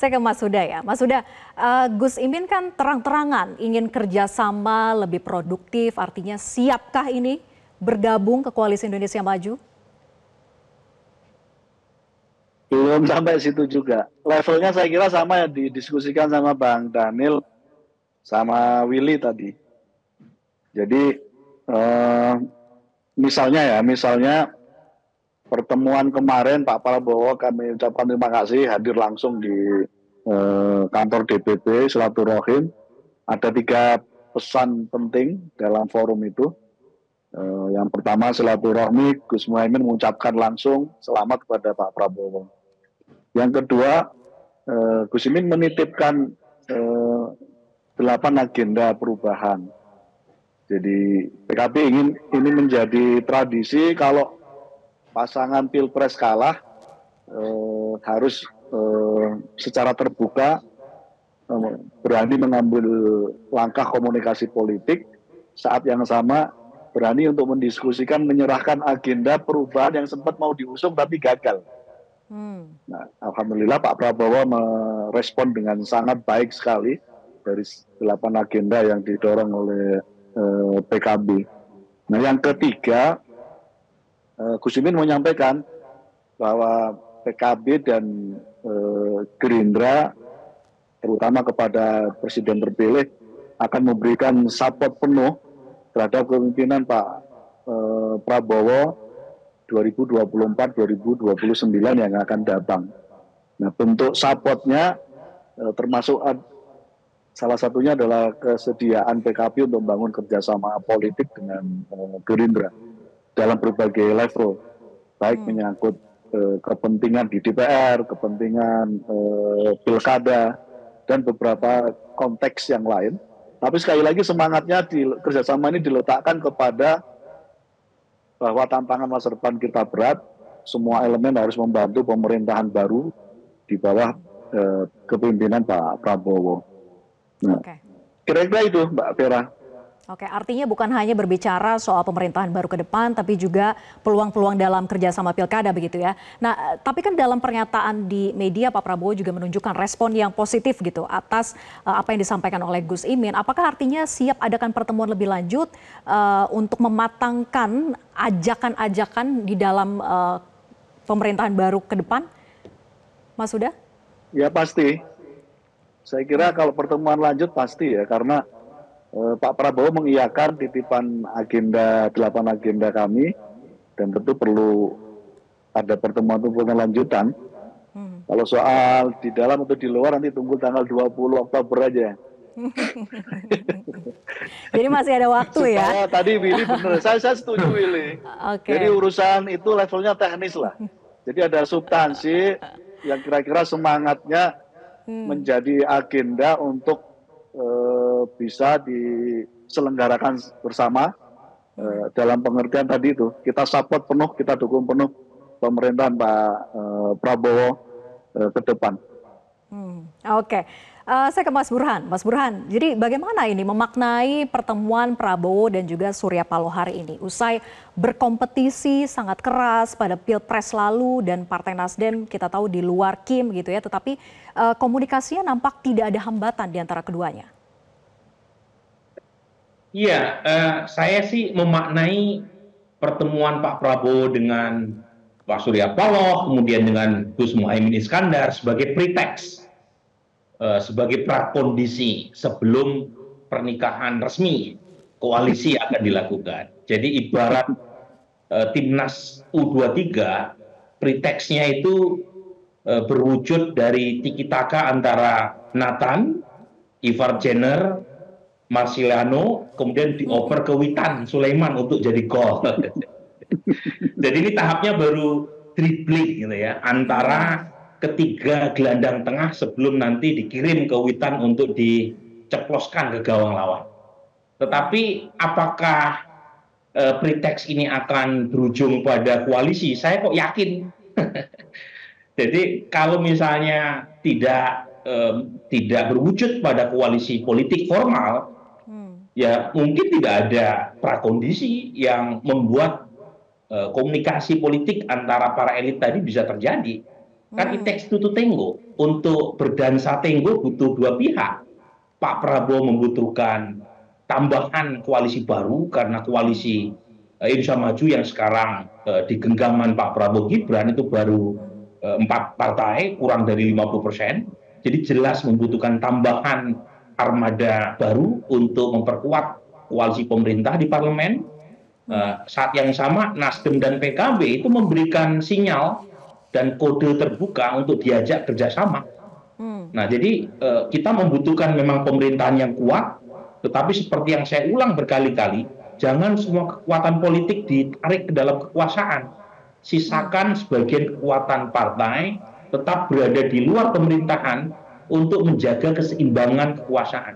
Saya ke Mas Huda ya. Mas Huda, Gus Imin kan terang-terangan ingin kerjasama lebih produktif, artinya siapkah ini bergabung ke Koalisi Indonesia Maju? Belum sampai situ juga. Levelnya saya kira sama yang didiskusikan sama Bang Daniel sama Willy tadi. Jadi misalnya pertemuan kemarin Pak Prabowo kami ucapkan terima kasih hadir langsung di kantor DPP silaturahim. Ada 3 pesan penting dalam forum itu. Yang pertama silaturahmi, Gus Muhaimin mengucapkan langsung selamat kepada Pak Prabowo. Yang kedua, Gus Imin menitipkan 8 agenda perubahan. Jadi PKB ingin ini menjadi tradisi kalau pasangan Pilpres kalah harus secara terbuka berani mengambil langkah komunikasi politik, saat yang sama berani untuk mendiskusikan menyerahkan agenda perubahan yang sempat mau diusung tapi gagal. Nah, alhamdulillah Pak Prabowo merespon dengan sangat baik sekali dari 8 agenda yang didorong oleh PKB. Nah, yang ketiga, Gus Imin menyampaikan bahwa PKB dan Gerindra, terutama kepada Presiden terpilih, akan memberikan support penuh terhadap kepemimpinan Pak Prabowo 2024-2029 yang akan datang. Nah, bentuk supportnya termasuk salah satunya adalah kesediaan PKB untuk membangun kerjasama politik dengan Gerindra dalam berbagai level, baik menyangkut kepentingan di DPR, kepentingan pilkada, dan beberapa konteks yang lain. Tapi sekali lagi semangatnya di kerjasama ini diletakkan kepada bahwa tantangan masa depan kita berat, semua elemen harus membantu pemerintahan baru di bawah kepemimpinan Pak Prabowo. Nah, kira-kira itu Mbak Vera. Oke, artinya bukan hanya berbicara soal pemerintahan baru ke depan, tapi juga peluang-peluang dalam kerjasama pilkada begitu ya. Nah, tapi kan dalam pernyataan di media Pak Prabowo juga menunjukkan respon yang positif gitu atas apa yang disampaikan oleh Gus Imin. Apakah artinya siap adakan pertemuan lebih lanjut untuk mematangkan ajakan-ajakan di dalam pemerintahan baru ke depan, Mas Huda? Ya pasti. Saya kira kalau pertemuan lanjut pasti ya, karena Pak Prabowo mengiyakan titipan agenda 8 agenda kami, dan tentu perlu ada pertemuan lanjutan. Kalau soal di dalam atau di luar nanti tunggu tanggal 20 Oktober aja. Jadi masih ada waktu ya? Tadi Willy benar, saya setuju Willy. Jadi urusan itu levelnya teknis lah. Jadi ada substansi yang kira-kira semangatnya menjadi agenda untuk bisa diselenggarakan bersama dalam pengertian tadi itu. Kita support penuh, kita dukung penuh pemerintahan Pak Prabowo ke depan. Oke. Saya ke Mas Burhan. Mas Burhan, jadi bagaimana ini memaknai pertemuan Prabowo dan juga Surya Paloh hari ini? Usai berkompetisi sangat keras pada Pilpres lalu dan Partai Nasdem kita tahu di luar Kim gitu ya, tetapi komunikasinya nampak tidak ada hambatan di antara keduanya. Iya, saya sih memaknai pertemuan Pak Prabowo dengan Pak Surya Paloh, kemudian dengan Gus Muhaimin Iskandar sebagai pretext, sebagai prakondisi sebelum pernikahan resmi koalisi akan dilakukan. Jadi ibarat timnas U23, pretextnya itu berwujud dari tiki-taka antara Nathan, Ivar Jenner, Marceliano, kemudian dioper ke Witan Sulaiman untuk jadi gol. Jadi ini tahapnya baru dribbling gitu ya, antara ketiga gelandang tengah sebelum nanti dikirim ke Witan untuk diceploskan ke gawang lawan. Tetapi apakah pretext ini akan berujung pada koalisi? Saya kok yakin. Jadi kalau misalnya tidak berwujud pada koalisi politik formal, ya mungkin tidak ada prakondisi yang membuat komunikasi politik antara para elit tadi bisa terjadi. Kan it takes two to tango. Untuk berdansa tango butuh dua pihak. Pak Prabowo membutuhkan tambahan koalisi baru karena koalisi Indonesia Maju yang sekarang di genggaman Pak Prabowo Gibran itu baru 4 partai, kurang dari 50%. Jadi jelas membutuhkan tambahan armada baru untuk memperkuat koalisi pemerintah di parlemen. Saat yang sama Nasdem dan PKB itu memberikan sinyal dan kode terbuka untuk diajak kerjasama. Nah, jadi kita membutuhkan memang pemerintahan yang kuat, tetapi seperti yang saya ulang berkali-kali, jangan semua kekuatan politik ditarik ke dalam kekuasaan. Sisakan sebagian kekuatan partai tetap berada di luar pemerintahan untuk menjaga keseimbangan kekuasaan.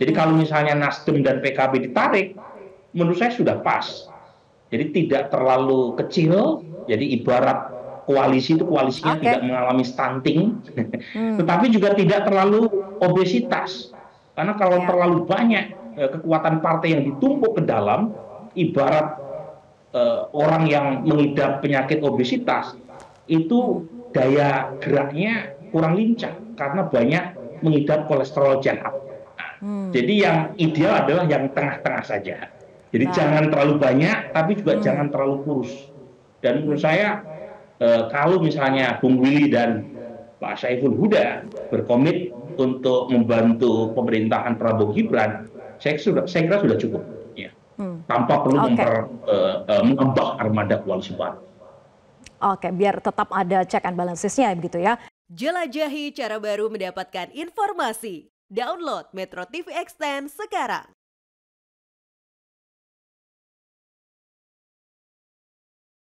Jadi kalau misalnya Nasdem dan PKB ditarik, menurut saya sudah pas. Jadi tidak terlalu kecil, jadi ibarat koalisi itu koalisinya tidak mengalami stunting, tetapi juga tidak terlalu obesitas. Karena kalau terlalu banyak kekuatan partai yang ditumpuk ke dalam, ibarat orang yang mengidap penyakit obesitas, itu daya geraknya kurang lincah karena banyak mengidap kolesterol jahat. Jadi yang ideal adalah yang tengah-tengah saja. Jadi jangan terlalu banyak, tapi juga jangan terlalu kurus. Dan menurut saya kalau misalnya Bung Willy dan Pak Saiful Huda berkomit untuk membantu pemerintahan Prabowo Gibran, saya kira sudah cukup, ya. Tanpa perlu mengembang armada koalisi baru. Oke, biar tetap ada check and balances-nya begitu ya. Jelajahi cara baru mendapatkan informasi. Download Metro TV Extend sekarang.